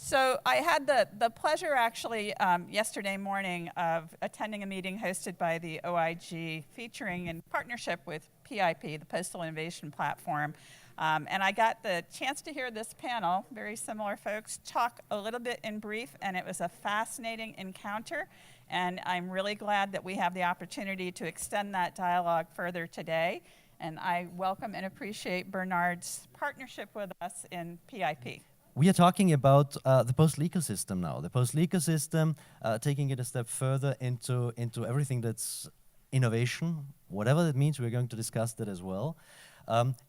So I had the pleasure actually yesterday morning of attending a meeting hosted by the OIG featuring in partnership with PIP, the Postal Innovation Platform. And I got the chance to hear this panel, very similar folks, talk a little bit in brief, and it was a fascinating encounter. And I'm really glad that we have the opportunity to extend that dialogue further today. And I welcome and appreciate Bernard's partnership with us in PIP. We are talking about the postal ecosystem now. The postal ecosystem, taking it a step further into everything that's innovation, whatever that means. We're going to discuss that as well.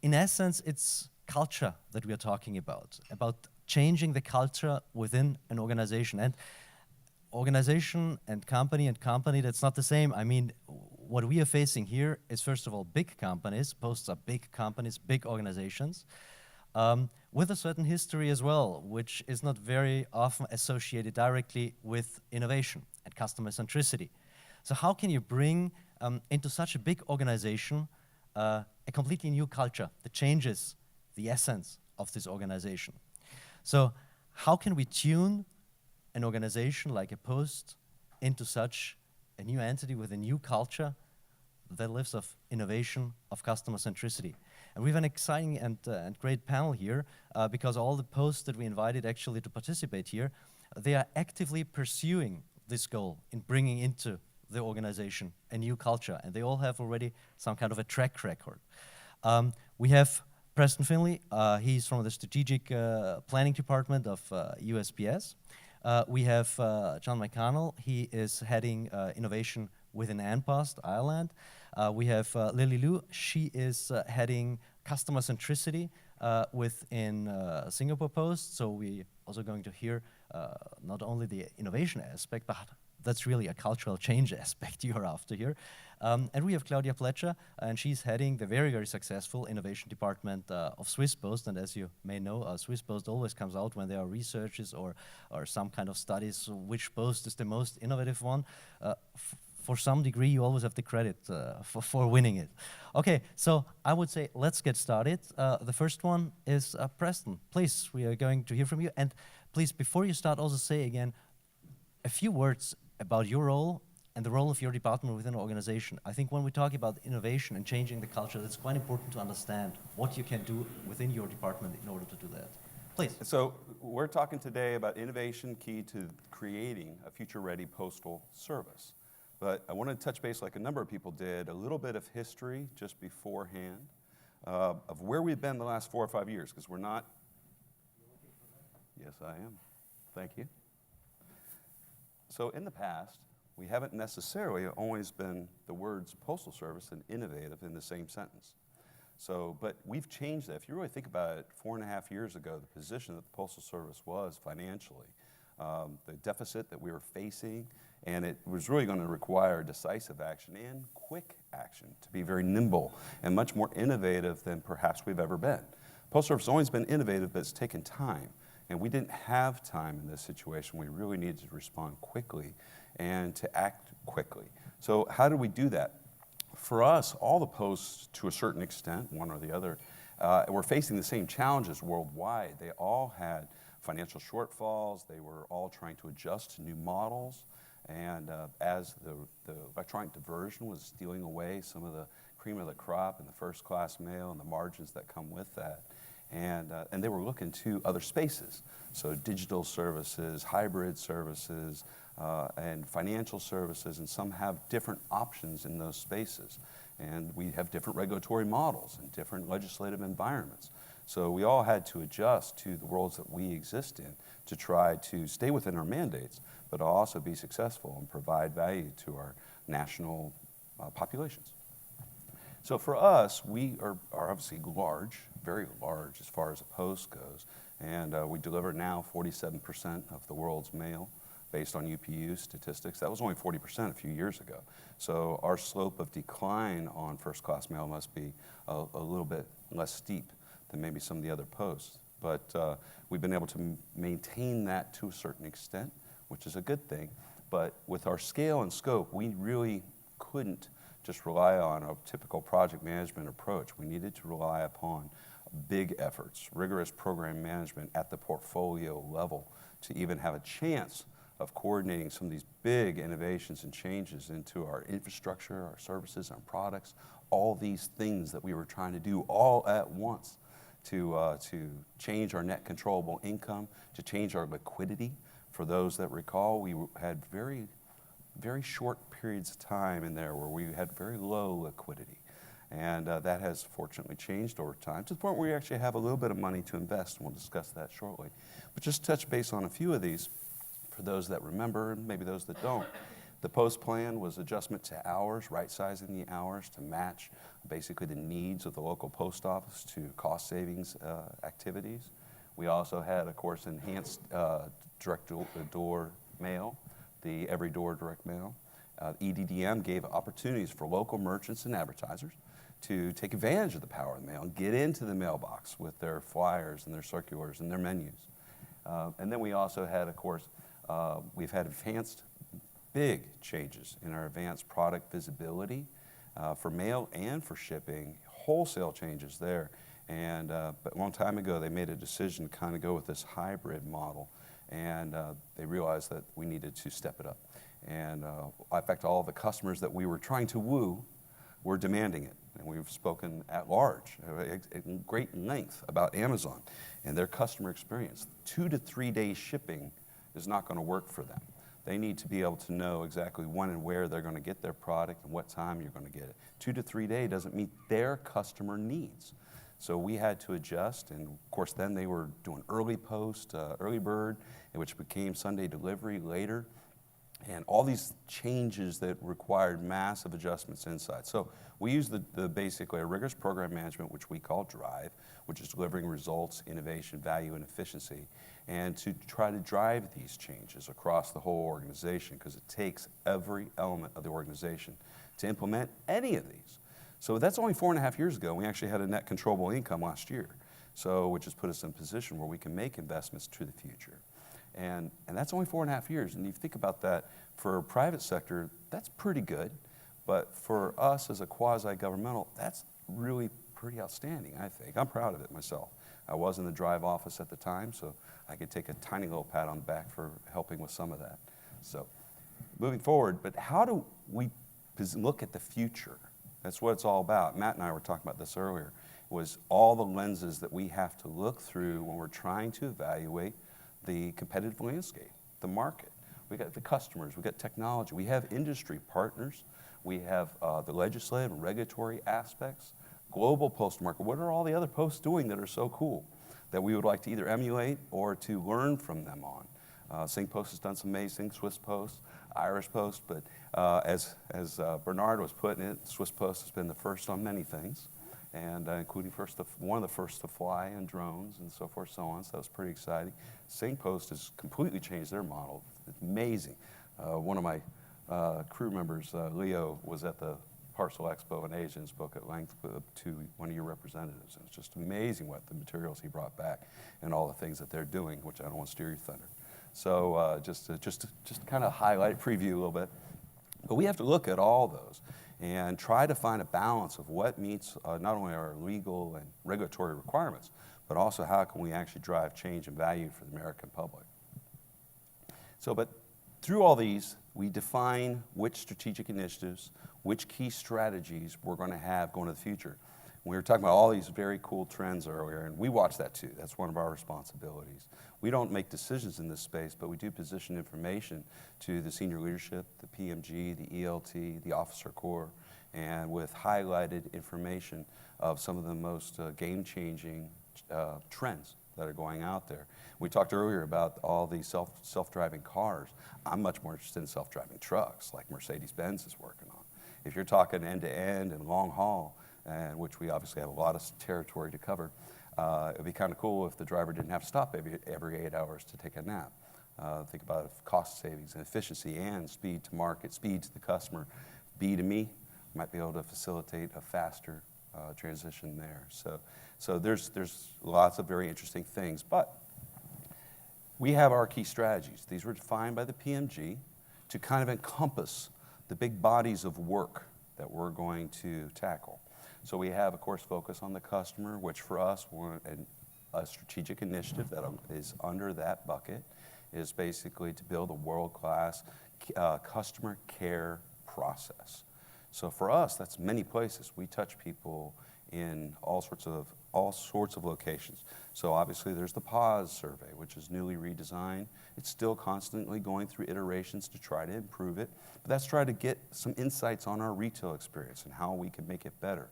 In essence, it's culture that we are talking about changing the culture within an organization. And organization and company, that's not the same. I mean, what we are facing here is, first of all, big companies. Posts are big companies, big organizations. With a certain history as well, which is not very often associated directly with innovation and customer centricity. So how can you bring into such a big organization a completely new culture that changes the essence of this organization? So how can we tune an organization like a Post into such a new entity with a new culture that lives of innovation, of customer centricity? And we have an exciting and great panel here because all the Posts that we invited actually to participate here, they are actively pursuing this goal in bringing into the organization a new culture, and they all have already some kind of a track record. We have Preston Finley, he's from the Strategic Planning Department of USPS. We have John McConnell, he is heading innovation within ANPOST, Ireland. We have Lily Liu, she is heading customer centricity within Singapore Post. So we're also going to hear not only the innovation aspect, but that's really a cultural change aspect you're after here. And we have Claudia Pletcher, and she's heading the very, very successful innovation department of Swiss Post. And as you may know, Swiss Post always comes out when there are researches or some kind of studies which post is the most innovative one. For some degree, you always have the credit for winning it. Okay, so I would say let's get started. The first one is Preston. Please, we are going to hear from you. And please, before you start, also say again a few words about your role and the role of your department within an organization. I think when we talk about innovation and changing the culture, it's quite important to understand what you can do within your department in order to do that. Please. So we're talking today about innovation key to creating a future-ready postal service. But I want to touch base, like a number of people did, a little bit of history just beforehand of where we've been the last 4 or 5 years, because we're not. Yes, I am. Thank you. So in the past, we haven't necessarily always been the words postal service and innovative in the same sentence. So, but we've changed that. If you really think about it, 4.5 years ago, the position that the Postal Service was financially, the deficit that we were facing, and it was really going to require decisive action and quick action to be very nimble and much more innovative than perhaps we've ever been. Postal Service has always been innovative, but it's taken time. And we didn't have time in this situation. We really needed to respond quickly and to act quickly. So how do we do that? For us, all the posts, to a certain extent, one or the other, were facing the same challenges worldwide. They all had financial shortfalls. They were all trying to adjust to new models. And as the electronic diversion was stealing away some of the cream of the crop and the first-class mail and the margins that come with that, and they were looking to other spaces. So digital services, hybrid services, and financial services, and some have different options in those spaces. And we have different regulatory models and different legislative environments. So we all had to adjust to the worlds that we exist in to try to stay within our mandates, but also be successful and provide value to our national populations. So for us, we are obviously large, very large as far as a post goes, and we deliver now 47% of the world's mail based on UPU statistics. That was only 40% a few years ago. So our slope of decline on first-class mail must be a little bit less steep than maybe some of the other posts. But we've been able to maintain that to a certain extent, which is a good thing. But with our scale and scope, we really couldn't just rely on a typical project management approach. We needed to rely upon big efforts, rigorous program management at the portfolio level to even have a chance of coordinating some of these big innovations and changes into our infrastructure, our services, our products, all these things that we were trying to do all at once to change our net controllable income, to change our liquidity. For those that recall, we had very, very short periods of time in there where we had very low liquidity. And that has fortunately changed over time to the point where we actually have a little bit of money to invest, and we'll discuss that shortly. But just touch base on a few of these for those that remember and maybe those that don't. The post plan was adjustment to hours, right-sizing the hours to match basically the needs of the local post office to cost savings activities. We also had, of course, enhanced direct door mail, the every door direct mail. EDDM gave opportunities for local merchants and advertisers to take advantage of the power of the mail and get into the mailbox with their flyers and their circulars and their menus. And then we also had, of course, we've had advanced big changes in our advanced product visibility for mail and for shipping, wholesale changes there. And but a long time ago, they made a decision to kind of go with this hybrid model, and they realized that we needed to step it up. And in fact, all the customers that we were trying to woo were demanding it. And we've spoken at large, at great length about Amazon and their customer experience. 2 to 3 days shipping is not going to work for them. They need to be able to know exactly when and where they're going to get their product and what time you're going to get it. 2 to 3 days doesn't meet their customer needs. So we had to adjust, and of course then they were doing early post, early bird, which became Sunday delivery later, and all these changes that required massive adjustments inside. So we used the basically a rigorous program management, which we call DRIVE, which is delivering results, innovation, value, and efficiency, and to try to drive these changes across the whole organization, because it takes every element of the organization to implement any of these. So that's only 4.5 years ago. We actually had a net controllable income last year, so which has put us in a position where we can make investments to the future. And that's only 4.5 years. And if you think about that, for a private sector, that's pretty good. But for us as a quasi-governmental, that's really pretty outstanding, I think. I'm proud of it myself. I was in the DRIVE office at the time, so I could take a tiny little pat on the back for helping with some of that. So moving forward, but how do we look at the future? That's what it's all about. Matt and I were talking about this earlier, was all the lenses that we have to look through when we're trying to evaluate the competitive landscape, the market. We got the customers, we got technology, we have industry partners, we have the legislative and regulatory aspects, global postal market. What are all the other posts doing that are so cool that we would like to either emulate or to learn from them on? SingPost has done some amazing, Swiss Post, Irish Post, but as Bernard was putting it, Swiss Post has been the first on many things, and including one of the first to fly in drones and so forth, so on. So that was pretty exciting. SingPost has completely changed their model. It's amazing. One of my crew members, Leo, was at the Parcel Expo in Asia and spoke at length to one of your representatives. And it's just amazing what the materials he brought back and all the things that they're doing, which I don't want to steer your thunder. So just to kind of highlight, preview a little bit. But we have to look at all those and try to find a balance of what meets not only our legal and regulatory requirements, but also how can we actually drive change and value for the American public. So, but through all these, we define which strategic initiatives, which key strategies we're going to have going to the future. We were talking about all these very cool trends earlier, and we watch that too. That's one of our responsibilities. We don't make decisions in this space, but we do position information to the senior leadership, the PMG, the ELT, the Officer Corps, and with highlighted information of some of the most game-changing trends that are going out there. We talked earlier about all the self-driving cars. I'm much more interested in self-driving trucks, like Mercedes-Benz is working on. If you're talking end-to-end and long haul, and which we obviously have a lot of territory to cover, it would be kind of cool if the driver didn't have to stop every 8 hours to take a nap. Think about cost savings and efficiency and speed to market, speed to the customer. B2Me might be able to facilitate a faster transition there. So there's lots of very interesting things, but we have our key strategies. These were defined by the PMG to kind of encompass the big bodies of work that we're going to tackle. So we have, of course, focus on the customer, which for us, a strategic initiative that is under that bucket is basically to build a world-class customer care process. So for us, that's many places. We touch people in all sorts of locations. So obviously there's the PAUSE survey, which is newly redesigned. It's still constantly going through iterations to try to improve it, but that's trying to get some insights on our retail experience and how we can make it better.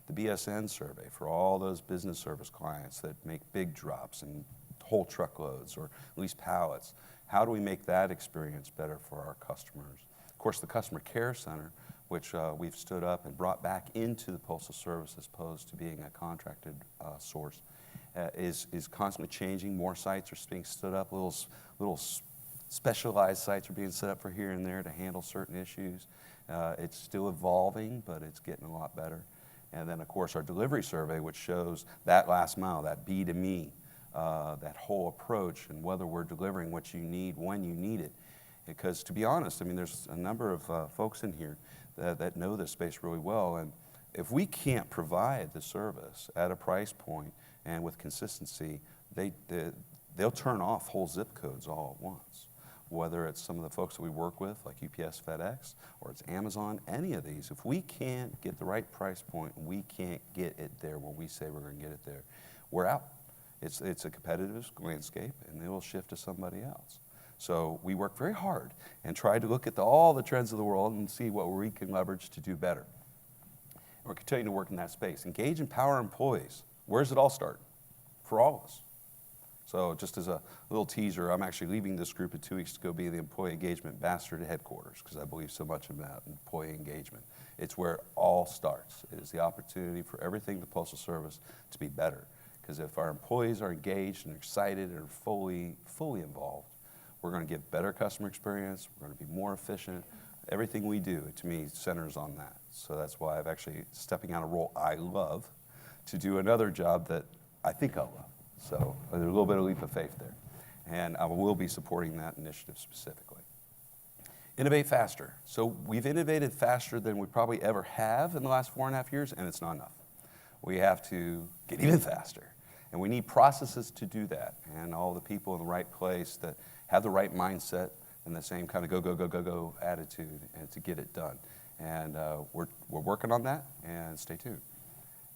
The BSN survey for all those business service clients that make big drops and whole truckloads or at least pallets. How do we make that experience better for our customers? Of course, the Customer Care Center, which we've stood up and brought back into the Postal Service as opposed to being a contracted source, is constantly changing. More sites are being stood up. Little specialized sites are being set up for here and there to handle certain issues. It's still evolving, but it's getting a lot better. And then, of course, our delivery survey, which shows that last mile, that B2Me, that whole approach, and whether we're delivering what you need when you need it. Because to be honest, I mean, there's a number of folks in here that know this space really well, and if we can't provide the service at a price point and with consistency, they'll turn off whole zip codes all at once. Whether it's some of the folks that we work with, like UPS, FedEx, or it's Amazon, any of these, if we can't get the right price point, we can't get it there when we say we're going to get it there, we're out. It's a competitive landscape, and they will shift to somebody else. So we work very hard and try to look at all the trends of the world and see what we can leverage to do better. We're continuing to work in that space. Engage and empower employees. Where does it all start? For all of us. So just as a little teaser, I'm actually leaving this group in 2 weeks to go be the employee engagement ambassador to headquarters because I believe so much about employee engagement. It's where it all starts. It is the opportunity for everything the Postal Service to be better. Because if our employees are engaged and excited and fully involved, we're going to give better customer experience, we're going to be more efficient. Everything we do, to me, centers on that. So that's why I've actually stepping out of a role I love to do another job that I think I'll love. So there's a little bit of leap of faith there. And I will be supporting that initiative specifically. Innovate faster. So we've innovated faster than we probably ever have in the last 4.5 years, and it's not enough. We have to get even faster. And we need processes to do that, and all the people in the right place that have the right mindset and the same kind of go attitude and to get it done. And we're working on that, and stay tuned.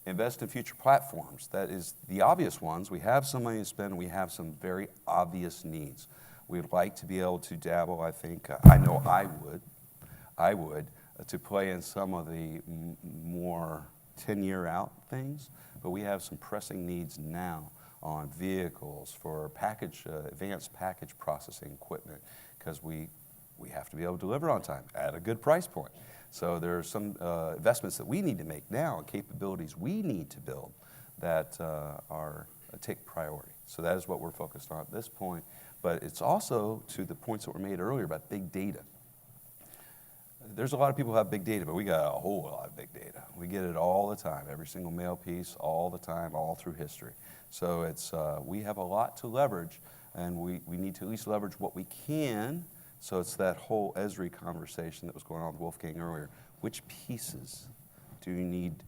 Invest in future platforms. That is the obvious ones. We have some money to spend, and we have some very obvious needs. We'd like to be able to dabble, I think, I know I would, to play in some of the more 10-year out things, but we have some pressing needs now on vehicles for advanced package processing equipment, because we have to be able to deliver on time at a good price point. So there are some investments that we need to make now and capabilities we need to build that take priority. So that is what we're focused on at this point. But it's also to the points that were made earlier about big data. There's a lot of people who have big data, but we got a whole lot of big data. We get it all the time, every single mail piece, all the time, all through history. So it's we have a lot to leverage, and we need to at least leverage what we can. So it's that whole Esri conversation that was going on with Wolfgang earlier. Which pieces do you need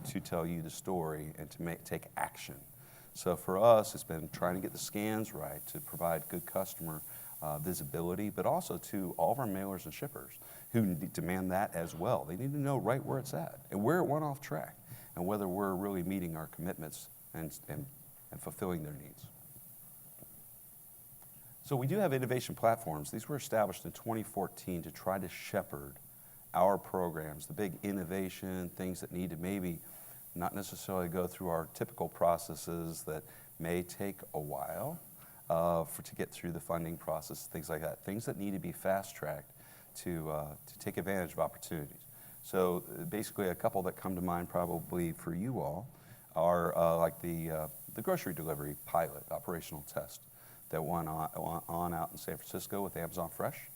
to tell you the story and to take action? So for us, it's been trying to get the scans right to provide good customer visibility, but also to all of our mailers and shippers who demand that as well. They need to know right where it's at and where it went off track and whether we're really meeting our commitments and fulfilling their needs. So we do have innovation platforms. These were established in 2014 to try to shepherd our programs, the big innovation, things that need to maybe not necessarily go through our typical processes that may take a while to get through the funding process, things like that. Things that need to be fast-tracked to take advantage of opportunities. So basically a couple that come to mind probably for you all are like the grocery delivery pilot operational test that went on out in San Francisco with Amazon Fresh.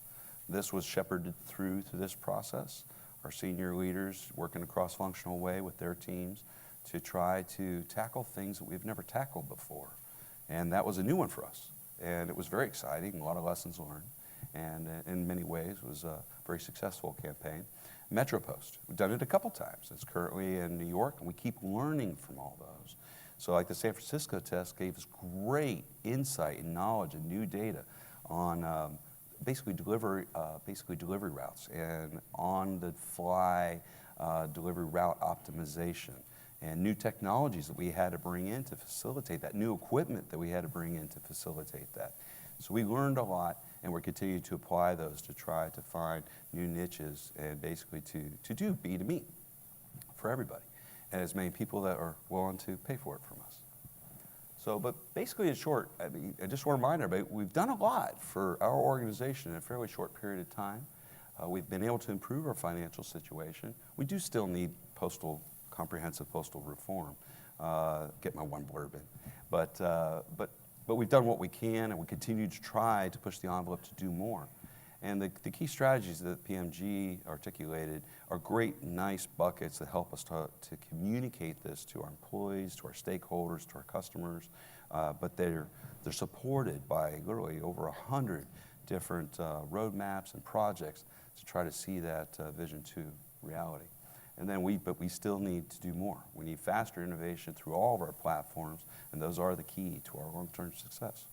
This was shepherded through this process. Our senior leaders working a cross-functional way with their teams to try to tackle things that we've never tackled before. And that was a new one for us. And it was very exciting, a lot of lessons learned. And in many ways, it was a very successful campaign. MetroPost. We've done it a couple times. It's currently in New York, and we keep learning from all those. So like the San Francisco test gave us great insight and knowledge and new data on basically delivery routes and on-the-fly delivery route optimization and new technologies that we had to bring in to facilitate that, new equipment that we had to bring in to facilitate that. So we learned a lot, and we're continuing to apply those to try to find new niches and basically to do B2B for everybody, and as many people that are willing to pay for it from us. So, but basically in short, I mean, I just want to remind everybody, we've done a lot for our organization in a fairly short period of time. We've been able to improve our financial situation. We do still need comprehensive postal reform. Get my one blurb in. But we've done what we can, and we continue to try to push the envelope to do more. And the key strategies that PMG articulated are great, nice buckets that help us to communicate this to our employees, to our stakeholders, to our customers, but they're supported by literally over 100 different roadmaps and projects to try to see that vision to reality. And then we still need to do more. We need faster innovation through all of our platforms, and those are the key to our long-term success.